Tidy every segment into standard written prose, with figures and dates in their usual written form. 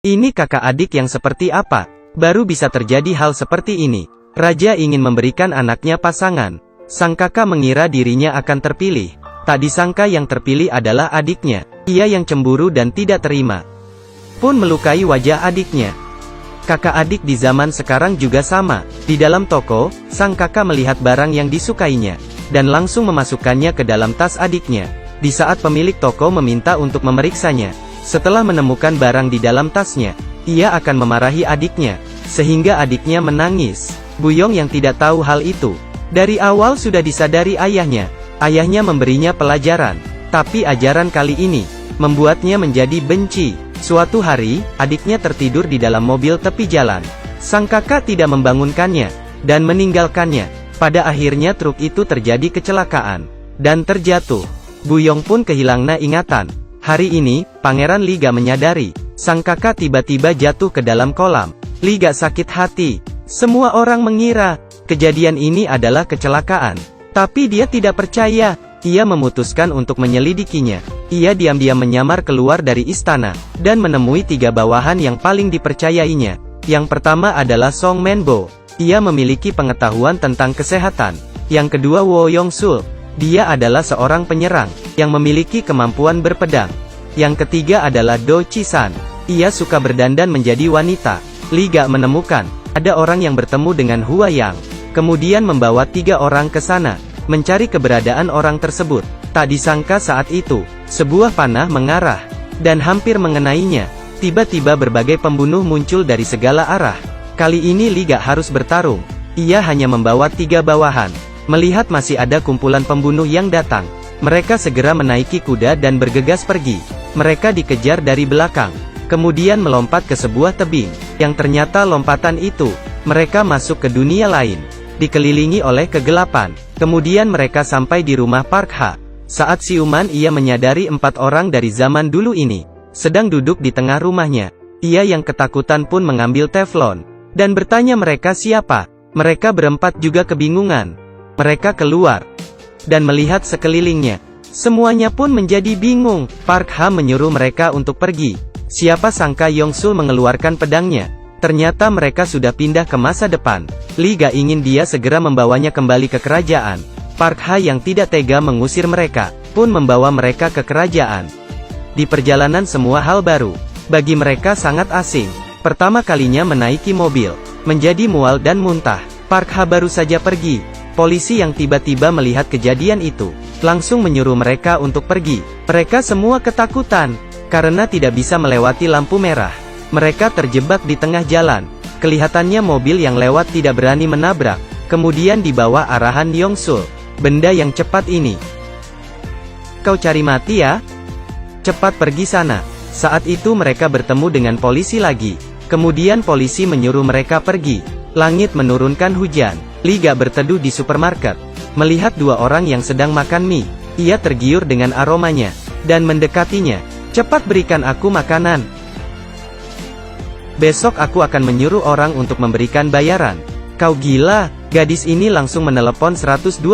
Ini kakak adik yang seperti apa? Baru bisa terjadi hal seperti ini. Raja ingin memberikan anaknya pasangan. Sang kakak mengira dirinya akan terpilih. Tak disangka yang terpilih adalah adiknya. Ia yang cemburu dan tidak terima pun melukai wajah adiknya. Kakak adik di zaman sekarang juga sama. Di dalam toko, sang kakak melihat barang yang disukainya, dan langsung memasukkannya ke dalam tas adiknya. Di saat pemilik toko meminta untuk memeriksanya, setelah menemukan barang di dalam tasnya, ia akan memarahi adiknya, sehingga adiknya menangis. Buyong yang tidak tahu hal itu, dari awal sudah disadari ayahnya. Ayahnya memberinya pelajaran, tapi ajaran kali ini, membuatnya menjadi benci. Suatu hari, adiknya tertidur di dalam mobil tepi jalan. Sang kakak tidak membangunkannya, dan meninggalkannya. Pada akhirnya truk itu terjadi kecelakaan, dan terjatuh. Buyong pun kehilangan ingatan. Hari ini, Pangeran Liga menyadari, sang kakak tiba-tiba jatuh ke dalam kolam. Liga sakit hati. Semua orang mengira, kejadian ini adalah kecelakaan. Tapi dia tidak percaya. Ia memutuskan untuk menyelidikinya. Ia diam-diam menyamar keluar dari istana, dan menemui 3 bawahan yang paling dipercayainya. Yang pertama adalah Song Menbo. Ia memiliki pengetahuan tentang kesehatan. Yang kedua Wo Yongsul. Dia adalah seorang penyerang, yang memiliki kemampuan berpedang. Yang ketiga adalah Do Chisan. Ia suka berdandan menjadi wanita. Liga menemukan, ada orang yang bertemu dengan Hua Yang. Kemudian membawa 3 orang ke sana, mencari keberadaan orang tersebut. Tak disangka saat itu, sebuah panah mengarah, dan hampir mengenainya. Tiba-tiba berbagai pembunuh muncul dari segala arah. Kali ini Liga harus bertarung. Ia hanya membawa 3 bawahan. Melihat masih ada kumpulan pembunuh yang datang, mereka segera menaiki kuda dan bergegas pergi. Mereka dikejar dari belakang, kemudian melompat ke sebuah tebing, yang ternyata lompatan itu, mereka masuk ke dunia lain, dikelilingi oleh kegelapan. Kemudian mereka sampai di rumah Park Ha. Saat siuman ia menyadari 4 orang dari zaman dulu ini, sedang duduk di tengah rumahnya. Ia yang ketakutan pun mengambil teflon, dan bertanya mereka siapa. Mereka berempat juga kebingungan. Mereka keluar, dan melihat sekelilingnya. Semuanya pun menjadi bingung. Park Ha menyuruh mereka untuk pergi. Siapa sangka Yongsul mengeluarkan pedangnya. Ternyata mereka sudah pindah ke masa depan. Liga ingin dia segera membawanya kembali ke kerajaan. Park Ha yang tidak tega mengusir mereka, pun membawa mereka ke kerajaan. Di perjalanan semua hal baru. Bagi mereka sangat asing. Pertama kalinya menaiki mobil, menjadi mual dan muntah. Park Ha baru saja pergi. Polisi yang tiba-tiba melihat kejadian itu, langsung menyuruh mereka untuk pergi. Mereka semua ketakutan, karena tidak bisa melewati lampu merah. Mereka terjebak di tengah jalan. Kelihatannya mobil yang lewat tidak berani menabrak. Kemudian dibawa arahan Yongsul. Benda yang cepat ini. Kau cari mati ya? Cepat pergi sana. Saat itu mereka bertemu dengan polisi lagi. Kemudian polisi menyuruh mereka pergi. Langit menurunkan hujan. Liga berteduh di supermarket. Melihat 2 orang yang sedang makan mie. Ia tergiur dengan aromanya, dan mendekatinya. Cepat berikan aku makanan. Besok aku akan menyuruh orang untuk memberikan bayaran. Kau gila? Gadis ini langsung menelepon 112.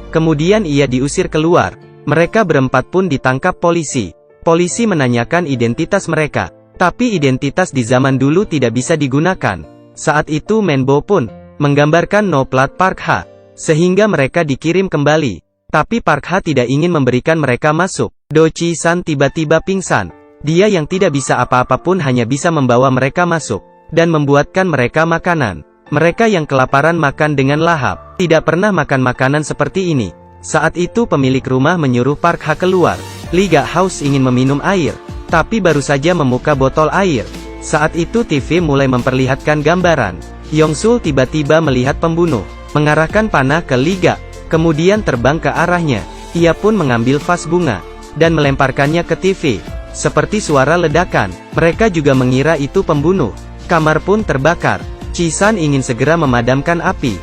Kemudian ia diusir keluar. Mereka berempat pun ditangkap polisi. Polisi menanyakan identitas mereka. Tapi identitas di zaman dulu tidak bisa digunakan. Saat itu Menbo pun menggambarkan no plat Park Ha, sehingga mereka dikirim kembali. Tapi Park Ha tidak ingin memberikan mereka masuk. Do Chi-san tiba-tiba pingsan. Dia yang tidak bisa apa-apa pun hanya bisa membawa mereka masuk, dan membuatkan mereka makanan. Mereka yang kelaparan makan dengan lahap, tidak pernah makan makanan seperti ini. Saat itu pemilik rumah menyuruh Park Ha keluar. Liga haus ingin meminum air, tapi baru saja membuka botol air. Saat itu TV mulai memperlihatkan gambaran. Yongsul tiba-tiba melihat pembunuh, mengarahkan panah ke Liga, kemudian terbang ke arahnya. Ia pun mengambil vas bunga, dan melemparkannya ke TV. Seperti suara ledakan, mereka juga mengira itu pembunuh. Kamar pun terbakar. Chisan ingin segera memadamkan api.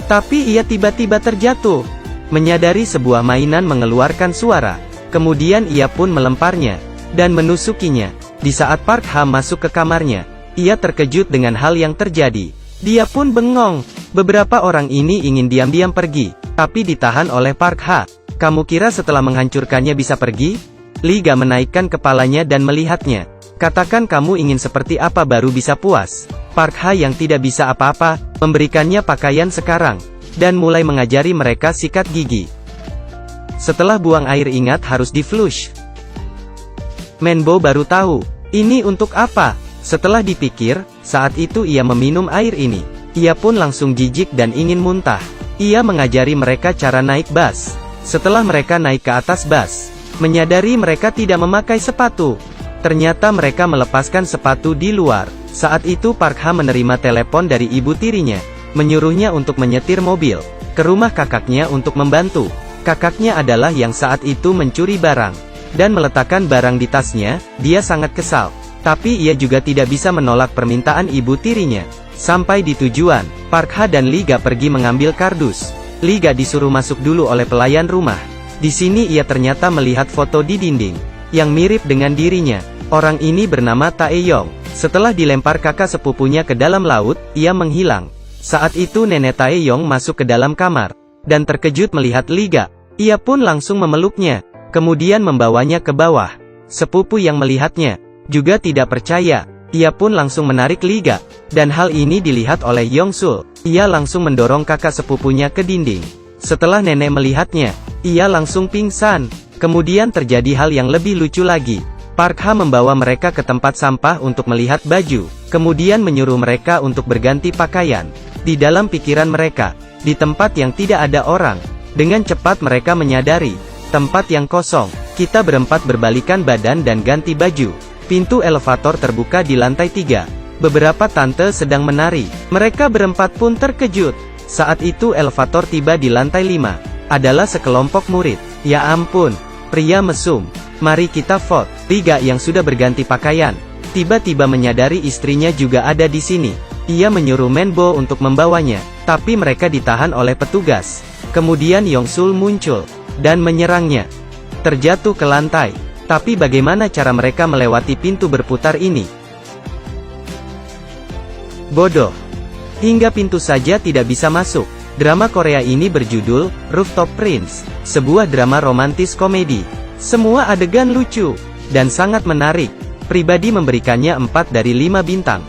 Tapi ia tiba-tiba terjatuh. Menyadari sebuah mainan mengeluarkan suara. Kemudian ia pun melemparnya, dan menusukinya. Di saat Park Ha masuk ke kamarnya, ia terkejut dengan hal yang terjadi. Dia pun bengong. Beberapa orang ini ingin diam-diam pergi, tapi ditahan oleh Park Ha. Kamu kira setelah menghancurkannya bisa pergi? Liga menaikkan kepalanya dan melihatnya. Katakan kamu ingin seperti apa baru bisa puas. Park Ha yang tidak bisa apa-apa, memberikannya pakaian sekarang, dan mulai mengajari mereka sikat gigi. Setelah buang air ingat harus di-flush. Menbo baru tahu, ini untuk apa? Setelah dipikir, saat itu ia meminum air ini. Ia pun langsung jijik dan ingin muntah. Ia mengajari mereka cara naik bus. Setelah mereka naik ke atas bus, menyadari mereka tidak memakai sepatu. Ternyata mereka melepaskan sepatu di luar. Saat itu Park Ha menerima telepon dari ibu tirinya, menyuruhnya untuk menyetir mobil ke rumah kakaknya untuk membantu. Kakaknya adalah yang saat itu mencuri barang dan meletakkan barang di tasnya. Dia sangat kesal, tapi ia juga tidak bisa menolak permintaan ibu tirinya. Sampai di tujuan, Park Ha dan Liga pergi mengambil kardus. Liga disuruh masuk dulu oleh pelayan rumah. Di sini ia ternyata melihat foto di dinding yang mirip dengan dirinya. Orang ini bernama Taeyong. Setelah dilempar kakak sepupunya ke dalam laut, ia menghilang. Saat itu nenek Taeyong masuk ke dalam kamar dan terkejut melihat Liga. Ia pun langsung memeluknya, kemudian membawanya ke bawah. Sepupu yang melihatnya juga tidak percaya. Ia pun langsung menarik Liga, dan hal ini dilihat oleh Yongsul. Ia langsung mendorong kakak sepupunya ke dinding. Setelah nenek melihatnya, ia langsung pingsan. Kemudian terjadi hal yang lebih lucu lagi. Park Ha membawa mereka ke tempat sampah untuk melihat baju, kemudian menyuruh mereka untuk berganti pakaian. Di dalam pikiran mereka, di tempat yang tidak ada orang, dengan cepat mereka menyadari, tempat yang kosong. Kita berempat berbalikan badan dan ganti baju. Pintu elevator terbuka di lantai 3. Beberapa tante sedang menari. Mereka berempat pun terkejut. Saat itu elevator tiba di lantai 5. Adalah sekelompok murid. Ya ampun, pria mesum. Mari kita vote. Liga yang sudah berganti pakaian, tiba-tiba menyadari istrinya juga ada di sini. Ia menyuruh Menbo untuk membawanya, tapi mereka ditahan oleh petugas. Kemudian Yongsul muncul dan menyerangnya. Terjatuh ke lantai. Tapi bagaimana cara mereka melewati pintu berputar ini? Bodoh. Hingga pintu saja tidak bisa masuk. Drama Korea ini berjudul Rooftop Prince, sebuah drama romantis komedi. Semua adegan lucu dan sangat menarik. Pribadi memberikannya 4 dari 5 bintang.